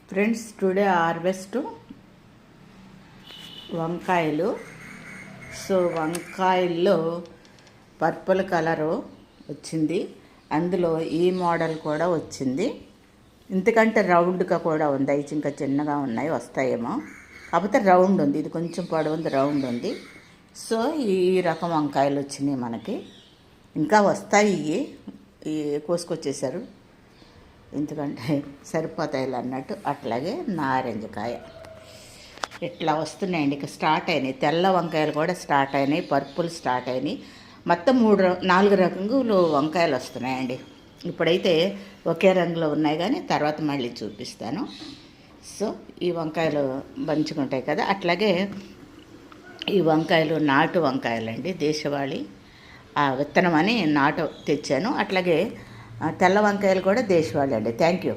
Friends, today harvest వంకాయలు. So వంకాయల్లో purple colour వచ్చింది, అందులో ఈ మోడల్ కూడా వచ్చింది. ఇంతకంటే రౌండ్గా కూడా ఉంది, అవి ఇంకా చిన్నగా ఉన్నాయి, వస్తాయేమో. కాకపోతే రౌండ్ ఉంది, ఇది కొంచెం పొడవు ఉంది, రౌండ్ ఉంది. సో ఈ రకం వంకాయలు వచ్చినాయి మనకి, ఇంకా వస్తాయి. ఈ కోసుకొచ్చేసారు, ఎందుకంటే సరిపోతాయి అన్నట్టు. అట్లాగే నారింజకాయ ఇట్లా వస్తున్నాయండి. ఇక స్టార్ట్ అయినాయి, తెల్ల వంకాయలు కూడా స్టార్ట్ అయినాయి, పర్పుల్ స్టార్ట్ అయినాయి. మొత్తం 4 రంగులు వంకాయలు వస్తున్నాయండి. ఇప్పుడైతే ఒకే రంగులో ఉన్నాయి, కానీ తర్వాత మళ్ళీ చూపిస్తాను. సో ఈ వంకాయలు బంచుకుంటాయి కదా, అట్లాగే ఈ వంకాయలు నాటు వంకాయలండి, దేశవాళీ విత్తనం అని నాటు తెచ్చాను. అట్లాగే తెల్ల వంకాయలు కూడా దేశవాళీ అండి. Thank you.